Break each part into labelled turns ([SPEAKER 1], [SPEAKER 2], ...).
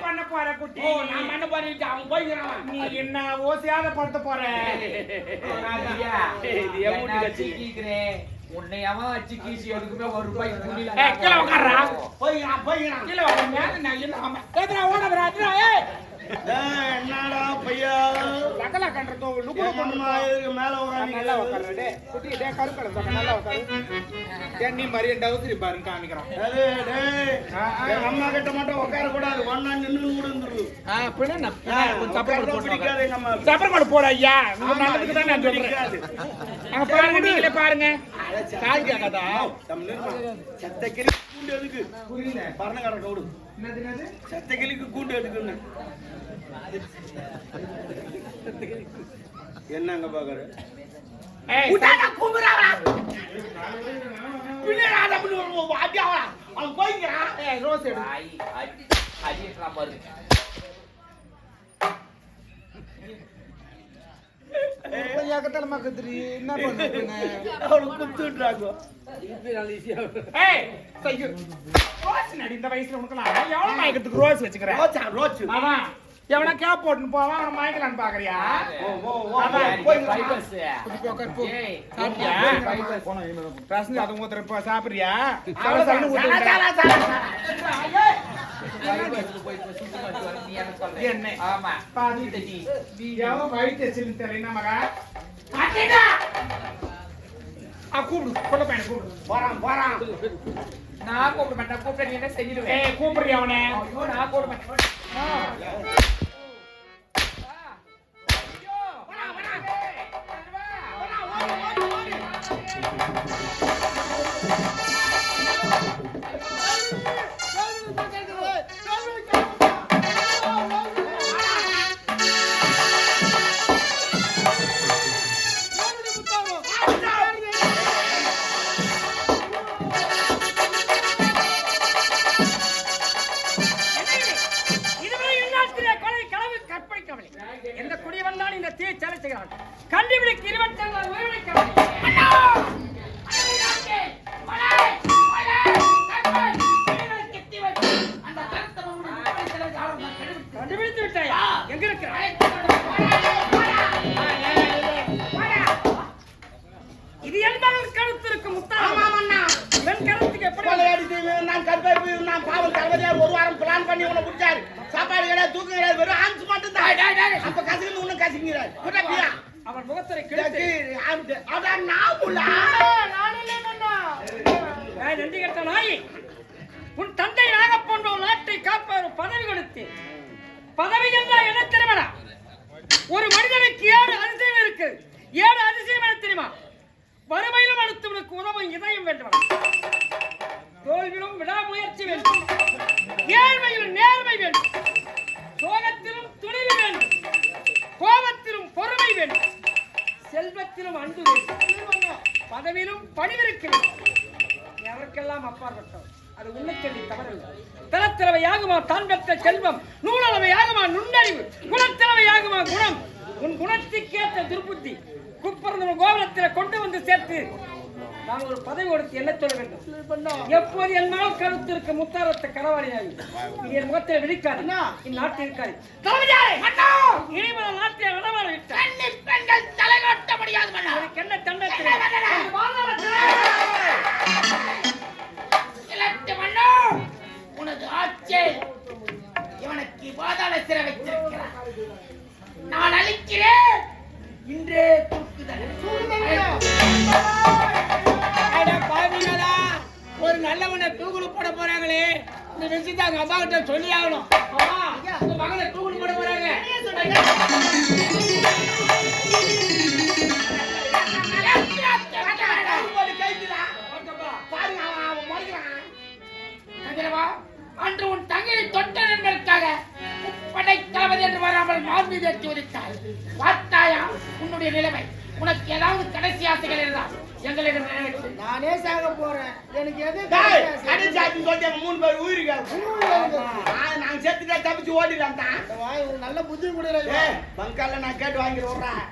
[SPEAKER 1] பண்ண போற குட்டி
[SPEAKER 2] நான் பண்ண போறேன் அவன் போய்க்கிறான்
[SPEAKER 1] நீ என்ன ஓசியாத படுத்த போற
[SPEAKER 2] உன்னை அவன் அச்சு கீசி எதுக்குமே ₹1 கூலில
[SPEAKER 1] கீழே உட்கார்றா
[SPEAKER 2] போய்க்கிறான்
[SPEAKER 1] கீழே உட்கார்ந்து நான் என்ன ஓடறா
[SPEAKER 3] என்னடா பையா
[SPEAKER 1] லகல கண்டறதோ லுக்கு
[SPEAKER 3] மேல உட்கார்ந்து
[SPEAKER 1] நல்லா உட்கார்றா டேய் குட்டி டேய் கருக்கற சக்க நல்லா உட்காரு டேய் நீ மரிய டவுசரி பாருங்க காமிக்கறோம்
[SPEAKER 3] டேய் அம்மா கிட்ட மட்டும் உட்கார கூடாது ஒண்ணா நின்னு கூடுந்துரு
[SPEAKER 1] பின்ன கொஞ்சம் சப்பர்
[SPEAKER 3] பிடிக்காதே நம்ம
[SPEAKER 1] சப்பர் மாடு போட ஐயா உங்க நல்லதுக்கு தான் நான் சொல்றேன் அங்க பாருங்க நீங்களே பாருங்க கால் கேக்கதா
[SPEAKER 3] சத்தக்கிளி கூண்டு எதுக்கு புரியல பரணகார கவுடு
[SPEAKER 1] என்னது
[SPEAKER 3] சத்தக்கிளிக்கு கூண்டு எதுக்குன்னு என்னங்க பாக்குற
[SPEAKER 1] ஏய்
[SPEAKER 2] உடாடா கும்பறாடா பின்னடா பண்ணு வாடியாடா அவன் போய்க்கிறான்
[SPEAKER 1] ஏய் ரோஸ் எடு
[SPEAKER 2] அடிக்கலாம் பாரு
[SPEAKER 1] பையா கட்டல மக்கத்ரி என்ன பண்ணுங்க
[SPEAKER 3] அவளு குத்துறாங்க
[SPEAKER 1] ஏய் சையோ ரோஸ் நடி இந்த வயசுல உனக்குலாம் எவ்வளவு மயக்கத்துக்கு ரோஸ் வச்சுக்கற
[SPEAKER 3] ரோஸ்
[SPEAKER 1] அதான் எவனா கேப் போட்டுன்னு போவான் அவன மயக்கலான்னு பாக்குறியா
[SPEAKER 2] போய் பைபஸ்
[SPEAKER 1] ஏய் சாப்பிட்டியா பிரசன்ன அது ஊத்துற போ சாப்பிடுறியா அவள சன்னு ஊத்துற என்ன
[SPEAKER 2] ஆமா
[SPEAKER 1] பாதி எவ வயித்து சின்ன தெரியல மகா
[SPEAKER 2] அடடா
[SPEAKER 1] கூப்பிடு கொள்ள பையனை கூப்பிடு
[SPEAKER 2] போறான் நான் கூப்பிட மாட்டேன் கூப்பிட நீ என்ன செஞ்சிடுவேன்
[SPEAKER 1] ஏய் கூப்பிடுறியா அவனை
[SPEAKER 2] ஐயோ நான் கூப்பிட மாட்டேன்
[SPEAKER 4] கண்டுபிடிக்க 24 உயிரை கவலை கண்டுபிடித்து விட்டாயா எங்க இருக்கிற இது என்பவன் கருத்து இருக்கு முத்தாமண்ணா இவன் கருத்துக்கு எப்படி
[SPEAKER 3] நான் கற்பை நான் பாவம் தலைவரியா ஒரு வாரம் பிளான் பண்ணி உன்னை பிடிச்சாரு சாப்பாடு கிடையாது தூக்கம் கிடையாது வெறும் ஆன்ஸ் மட்டும் தான் அப்ப கசங்க ஒண்ணு கசங்கிறாரு
[SPEAKER 4] அவன் முகத்தை கிழித்து
[SPEAKER 3] அதான் நான்
[SPEAKER 4] நன்றி கட்ட நாய் உன் தந்தை நாகப்போன்ற நாட்டை காப்ப பதவி கொடுத்து பதவி என்றால் என்ன தெரியுமா ஒரு மனிதனுக்கு 7 அதிசயம் இருக்கு 7 அதிசயம் என்ன தெரியுமா வறுமையிலும் அடுத்தவனுக்கு உணவும் இதயம் வேண்டும் தோல்வியிலும் விடாமுயற்சி வேண்டும் ஏழ்மையிலும் நேர்மை வேண்டும் சோகத்திலும் துணிவு வேண்டும் கோபத்திலும் பொறுமை வேண்டும் செல்வத்திலும் அன்பு வேண்டும் பதவியிலும் பணிவிருக்க வேண்டும் எவருக்கெல்லாம் அப்பாற்பட்டோம் அது உன்னை சொல்லி தவறில்லை தலத்திறவையாகுமா தான் பெற்ற செல்வம் நூலளவையாகுமா நுண்ணறிவு குணத்திறவையாகுமா குணம் உன் குணத்துக்கேற்ற துர்புத்தி குப்பரந்தவன் கோபுரத்தில் கொண்டு வந்து சேர்த்து நான் ஒரு பதவி கொடுத்து என்ன சொல்ல வேண்டும் எப்போது என்னால் கருத்து இருக்க முத்தாரத்தை களவாடினாய் என் முகத்தில் விழிக்காது இந்நாட்டில் இருக்காது இனிமேல் நாட்டில் விடவாட விட்டார்
[SPEAKER 2] பெண்கள் தலைகாட்ட முடியாது
[SPEAKER 4] எனக்கு என்ன தண்டனை
[SPEAKER 2] உனது ஆட்சி இவனுக்கு பாதாள சிறை வைத்திருக்கிறார் நான் அழிக்கிறேன் இன்றே ஒரு நல்லவனை தூக்குல போட போறாங்களே இந்த விஷயத்தை அவங்க அப்பா கிட்ட சொல்லி ஆகணும் மகனை தூக்குல போட போறாங்க அன்று உன் தங்கையை தொட்ட நண்பருக்காக படை தளபதி என்று வராமல் மார்மீது எட்டி உதித்தார் பார்த்தாயா உன்னுடைய நிலைமை உனக்கு ஏதாவது கடைசி ஆசைகள் இருந்தால் எங்களிடம் நிறைவேற்று.
[SPEAKER 3] நானே சாக போறேன். எனக்கு எது கடைசி ஆச்சு சொல்லிட்டு 3 பேர் உயிருக்கு. நாங்க செத்துட்டா தப்பிச்சு ஓடிடலாம் தான். நல்ல புத்தி கொடுக்குற. பங்கால நான் கேட்டு வாங்கி விடுறேன்.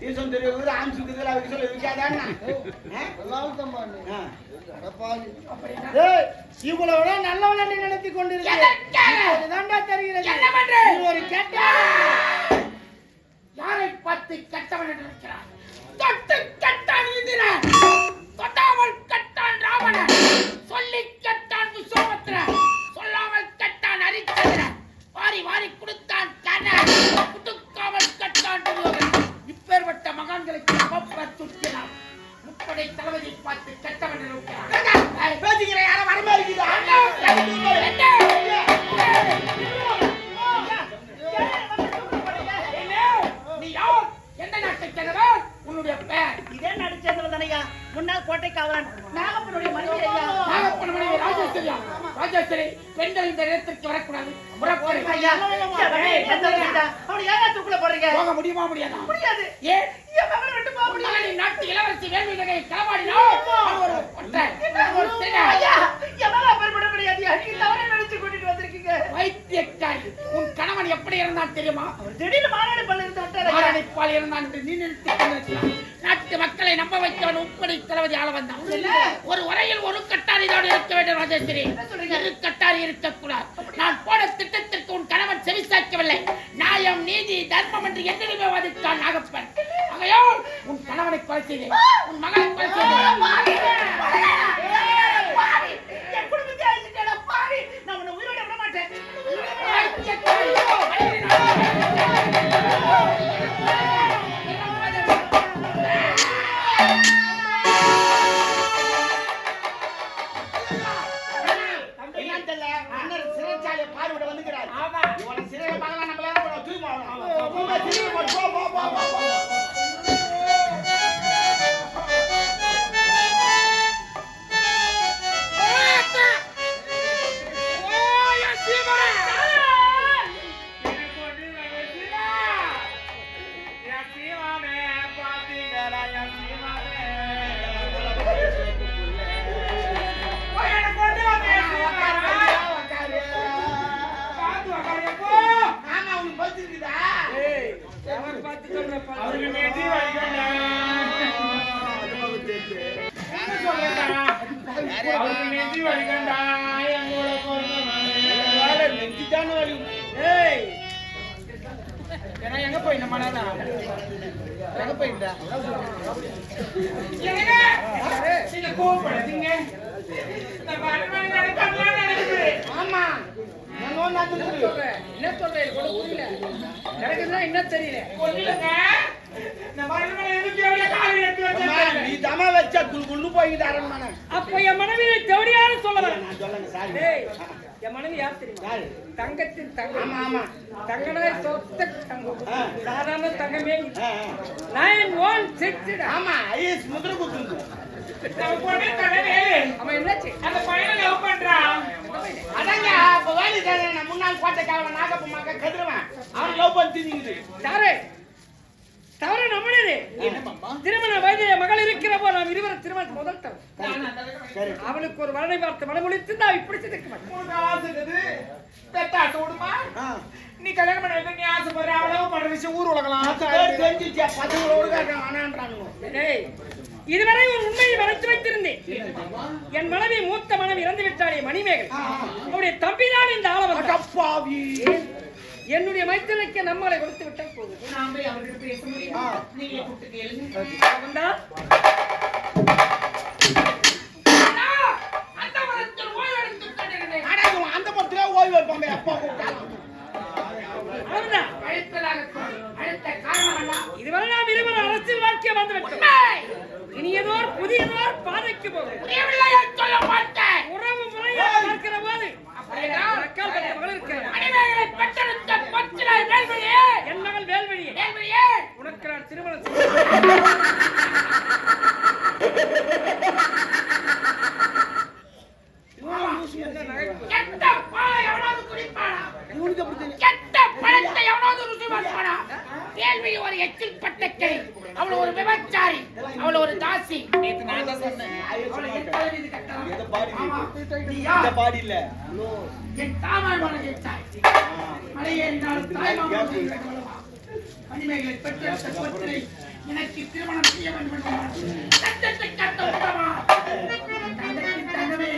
[SPEAKER 3] ஈசன் தெரியுது ஆம்சுக்குதுல அவருக்கு சொல்ல விக்காதானா? எல்லாரும் தான் பாரு. இவ்வளவு நல்லவன நீ நினைத்து கொண்டிருக்கேன்டா தெரிகிறது.
[SPEAKER 2] என்ன பண்ற?
[SPEAKER 3] நீ ஒரு கெட்ட
[SPEAKER 2] யாரை பார்த்து கெட்டவன் என்று நினைக்கிறான்? தொட்டு கெட்டான் இந்திரன், தொட்டாமல் கெட்டான் ராவணன், சொல்லி கெட்டான் விஸ்வாமித்திரன், சொல்லாமல் கெட்டான் ஹரிச்சந்திரன், வாரி வாரி கொடுத்தான் கர்ணன், குடுக்காமல் கெட்டான் துரியோதனன். இப்பேற்பட்ட மகான்களுக்கு துக்கினான். முப்படை தளபதி பார்த்து கெட்டவன் என்று நினைக்கிறான்.
[SPEAKER 3] பேசிக்கிற யாரும் வரமா இருக்குதா?
[SPEAKER 2] நீ யார்? எந்த நாட்டை சேர்ந்தவன்? உன்னுடைய பெயர்?
[SPEAKER 3] இதே நடிச்சதுல தானையா முன்னாள் கோட்டை காவலன் நாகப்பனுடைய மனைவி ஐயா.
[SPEAKER 2] நாகப்பன் மனைவி ராஜேஸ்வரியா? ராஜேஸ்வரி, பெண்கள் இந்த இடத்திற்கு வரக்கூடாது. புறப்படு.
[SPEAKER 3] ஐயா அவனை ஏன் தூக்குல போறீங்க?
[SPEAKER 2] போக முடியுமா முடியாதா?
[SPEAKER 3] முடியாது.
[SPEAKER 2] ஏன்?
[SPEAKER 3] என் மகனை விட்டு போக முடியாது.
[SPEAKER 2] உன் நாட்டு இளவரசி வேள்வி நகையை களவாடினாள். அவன் ஒரு ஒற்றன். ஒரு திருடன்.
[SPEAKER 3] ஐயா என் மகனை பெறப்பட முடியாது. நீங்க தவறை நினைச்சு கூட்டிட்டு வந்திருக்கீங்க.
[SPEAKER 2] வைத்தியக்காரி, உன் கணவன் எப்படி இருந்தான் தெரியுமா?
[SPEAKER 3] திடீர்னு மாநாடு பல்ல இருந்து வந்தாரு.
[SPEAKER 2] மாரடைப்பால் இருந்தான் என்று நீ நினைத்துக் கொண்டிருக்கிறாய். நாட்டு மக்களை நம்ப வைத்தவன் உப்படி தளபதி ஆள வந்தான். ஒரு உரையில் ஒரு கட்டாரியோடு இருக்க வேண்டும் ராஜேஸ்வரி. இரு கட்டாரி இருக்கக்கூடாது. நான் போட திட்டத்திற்கு உன் கணவன் செவிசாய்க்கவில்லை. நியாயம், நீதி, தர்மம் என்று எதிலுமே வாதித்தான் நாகப்பன். ஆகையால் உன் கணவனை கொலை செய்தேன், உன் மகனை கொலை செய்தேன்.
[SPEAKER 3] என் குடும்பத்தை அழிச்சிட்டேடா பாவி. நான் உன்னை உயிரோட விட மாட்டேன். சிறைச்சாலையை பார்வையிட வந்துக்கிறார். இவனை சிறையில பார்க்கலாம், நம்மளால தூக்கி
[SPEAKER 2] எங்க போய் நம்ம எங்க போயிட்டா? நீங்க கோவப்படாதீங்க.
[SPEAKER 3] ஆமா
[SPEAKER 2] என்ன சொல்றேன் புரியல. எனக்கு என்ன தெரியல.
[SPEAKER 3] நீ தம வச்சா குண்டு போய்கிட்டு அரண்மனை.
[SPEAKER 4] அப்ப என் மனைவியை தேவடியான்னு சொல்லுவேன்.
[SPEAKER 3] சொல்லுங்க சார்.
[SPEAKER 4] என் மனைவி யார் தெரியுமா? தங்கத்தின் தங்கம்.
[SPEAKER 3] ஆமா ஆமா.
[SPEAKER 4] தங்கனாய் சொத்த தங்கம். சாதாரண தங்கமே. 916.
[SPEAKER 3] ஆமா ஐஸ் முதிர குத்துங்க.
[SPEAKER 4] அவன் என்னாச்சு?
[SPEAKER 2] அந்த பையனை லவ் பண்றான்.
[SPEAKER 3] அதாங்க அப்ப வேலை செய்யற முன்னாள் கோட்டை காவலன் நாகப்ப மக கதிரவன் அவன் லவ் பண்ணிட்டு
[SPEAKER 4] சாரே தவறு நம்மளே. திருமண வயதிலே மகள் இருக்கிற போது நாம் இருவரும் திருமணம் முதல் தவறு. அவனுக்கு ஒரு வரனை பார்த்து மனமுடித்து நான் இப்படி சிதைக்க மாட்டேன்.
[SPEAKER 2] நீ கல்யாணம் பண்ண நீ ஆசைப்படுற அவ்வளவு பண்ற விஷயம் ஊர் உலகலாம்.
[SPEAKER 4] இதுவரை ஒரு உண்மையை மறைத்து வைத்திருந்தேன். என் மனைவி மூத்த மனைவி இறந்து விட்டாளே மணிமேகலை, அவருடைய தம்பிதான் இந்த ஆளவன். என்னுடைய மைத்திரனுக்கு நம்மளை கொடுத்து விட்டால் போதும்.
[SPEAKER 2] நான் போய் அவர்கிட்ட பேச முடியும். நீங்க கூப்பிட்டு கேளுங்க.
[SPEAKER 3] அந்த மரத்துல ஓய்வு வைப்பாங்க. அப்பா கூப்பிட்டாலும்
[SPEAKER 4] இதுவரை நாம் இருவர் அரசியல் வாழ்க்கை வந்துவிட்டோம். இனி ஏதோ புதியதோர் பாதைக்கு போகும். உறவு முறையை பார்க்கிற போது என் மகள் வேல்வழியே உனக்கு நான் திருமணம்
[SPEAKER 2] ஒரு எச்சில் பட்டக்கை அவள் ஒரு விபச்சாரி, அவள் ஒரு தாசி.
[SPEAKER 1] நேத்து நான் தான் சொன்னேன்.
[SPEAKER 2] அவளை என் தலைமீது கட்டலாம்.
[SPEAKER 3] எந்த பாடி
[SPEAKER 2] ஆமா. நீ யார்?
[SPEAKER 3] இந்த பாடி இல்ல
[SPEAKER 2] என் தாய்மார் மனைவி தாய். மலையே என்றாலும் தாய்மார் மனைவி கட்டலாம். மணிமேகலை பெற்றெடுத்த புத்திரை எனக்கு திருமணம் செய்ய வேண்டும் என்று சட்டத்தை கட்ட விடவா? தங்கத்தின் தங்கமே,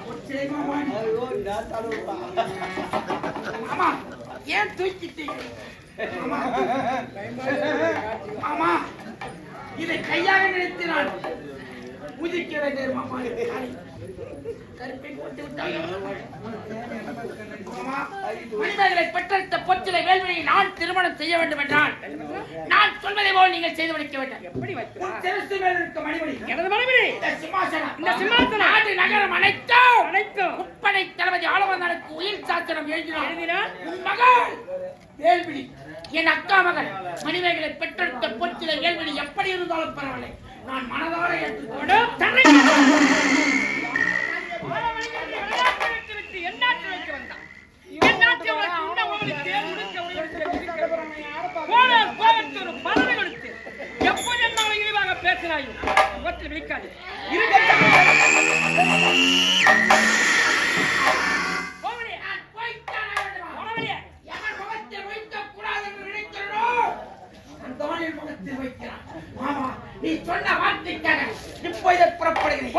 [SPEAKER 2] ஒற்றை மாமன். ஆமா, ஏன் தூக்கிட்டீங்க? ஆமா. ஆமா, இதை கையாக நினைத்து நான் உதிக்க வேண்டிய மாமா கருப்பை போட்டு விட்டார்கள். ஆமா, மனிதர்களை பெற்றெடுத்த பொற்றிலை வேள்வியை நான் திருமணம் செய்ய வேண்டும் என்றால் நான் சொல்வதை போல் நீங்கள் செய்து முடிக்க வேண்டும்.
[SPEAKER 4] எப்படி வைக்கிறா?
[SPEAKER 2] உன் சிரசு மேல் இருக்க மணிமணி,
[SPEAKER 4] எனது மனைவி
[SPEAKER 2] இந்த சிம்மாசனம்,
[SPEAKER 4] இந்த சிம்மாசனம்,
[SPEAKER 2] நாடு நகரம் அனைத்தும்
[SPEAKER 4] அனைத்தும்
[SPEAKER 2] முப்படை தளபதி ஆளவந்தானுக்கு உயிர் சாசனம் எழுதினார்.
[SPEAKER 4] எழுதினார்.
[SPEAKER 2] உன் மகள் வேல்விழி, என் அக்கா மகள் மணிமேகலை பெற்றெடுத்த பொற்றிலை வேல்விழி எப்படி இருந்தாலும் பரவாயில்லை, நான் மனதார ஏற்றுக்கொண்டு
[SPEAKER 4] பேசினாயும் விழிக்காது.
[SPEAKER 2] நீ சொன்ன வார்த்தைக்காக இப்போ இதை புறப்படுகிறேன்.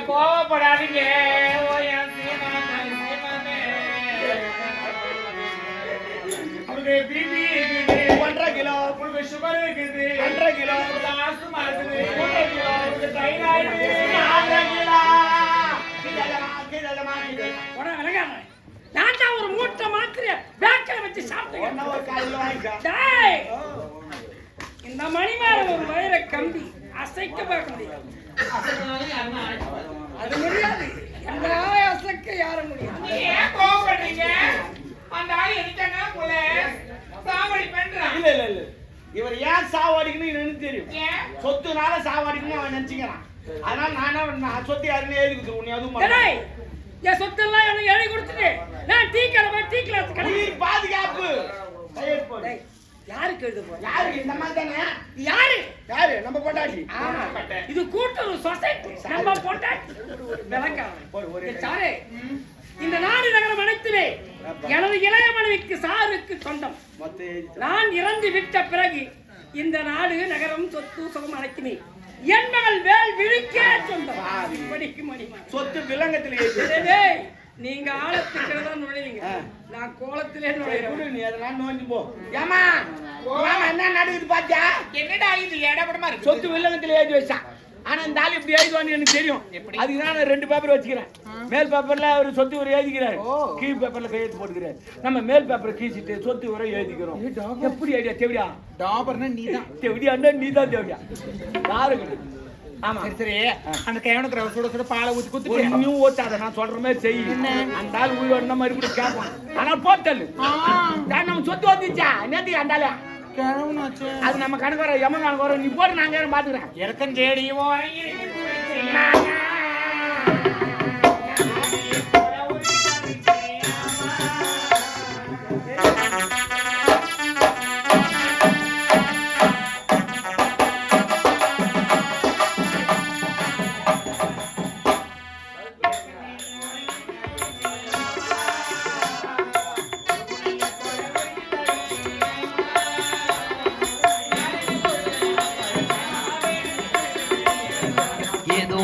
[SPEAKER 1] கோவப்படாதீங்க. உங்களுக்கு பிபி இருக்குது, 1.5 கிலோ, உங்களுக்கு சுகர் இருக்குது, 1.5 கிலோ, ஆஸ்துமா இருக்குது, 1.5 கிலோ, உங்களுக்கு தைராய்டு 1.5 கிலோ.
[SPEAKER 4] நான் தான் ஒரு மூட்டை மாத்திரை பேக்கில வச்சு சாப்பிட்டேன். இந்த மணிமார ஒரு வயிற கம்பி அசைக்க பார்க்க முடியாது. அது முடியாது. அசைக்க யாரும் முடியாது.
[SPEAKER 1] ஏன் கோவப்படுறீங்க? அந்த ஆள் எதுக்காங்க போல சாவடி பண்றான்.
[SPEAKER 3] இல்ல இல்ல இல்ல, இவர் ஏன் சாவாடிக்கணும் எனக்கு தெரியும். சொத்துனால சாவாடிக்கணும் அவன் நினைச்சுக்கிறான். அதனால நான் சொத்து யாருன்னு எழுதி கொடுத்துருவோம். உன்னை அதுவும்
[SPEAKER 4] என் சொத்து எல்லாம் எனக்கு எழுதி கொடுத்துட்டு நான் டீ கிளாஸ்
[SPEAKER 3] உயிர் பாதுகாப்பு
[SPEAKER 4] யாருக்கு எழுத போற?
[SPEAKER 3] யாருக்கு? இந்த மாதிரி தானே.
[SPEAKER 4] யாரு
[SPEAKER 3] யாரு? நம்ம பொண்டாட்டி.
[SPEAKER 4] இது கூட்டுறவு சொசைட்டி. நம்ம பொண்டாட்டி சாரே. இந்த நாடு நகரம் அனைத்துமே எனது இளைய மனைவிக்கு சாருக்கு சொந்தம். நான் இறந்து விட்ட பிறகு இந்த நாடு நகரம் சொத்து சுகம் அனைத்துமே என் மகள் வேல் விழிக்கே சொந்தம்.
[SPEAKER 3] சொத்து விலங்கத்திலே.
[SPEAKER 4] நீங்க ஆழத்துக்கு தான் நுழைவீங்க, நான் கோலத்திலே நுழைகிறேன்.
[SPEAKER 3] நீ அதெல்லாம் நோஞ்சு போ. ஏமா என்ன நடக்குது பாத்தியா?
[SPEAKER 1] என்னடா இது இடப்படமா இருக்கு?
[SPEAKER 3] சொத்து வில்லங்கத்துல எழுதி வச்சான். ஆனா இந்த ஆள் இப்படி எழுதுவான்னு எனக்கு தெரியும். அதுக்குதான் நான் 2 பேப்பர் வச்சுக்கிறேன். மேல் பேப்பர்ல அவர் சொத்து வரை எழுதிக்கிறாரு, கீழ் பேப்பர்ல கையெழுத்து போட்டுக்கிறாரு. நம்ம மேல் பேப்பரை கீழ்ச்சிட்டு சொத்து வரை எழுதிக்கிறோம். எப்படி ஐடியா? தேவடியா
[SPEAKER 1] டாபர்னா நீதான்.
[SPEAKER 3] தேவடியா நீதான் தேவடியா யாருக்கு? ஆமா
[SPEAKER 1] சரி, அந்த கையனுக்கு சுட சுட பாலை ஊத்தி குத்து
[SPEAKER 3] நீ ஓட்டாத. நான் சொல்ற மாதிரி செய்ய. அந்த ஆள் உயிரோட மறுபடியும் கேட்பான். ஆனா போட்டல் நம்ம சொத்து வந்துச்சா நேத்து அந்த ஆளு அது நம்ம கணக்கு வர எம்மன் கணக்கு வர. நீ போட்டு நாங்க பாத்துக்கிறேன்.
[SPEAKER 1] இறக்கம் தேடியும்
[SPEAKER 5] ஏதோ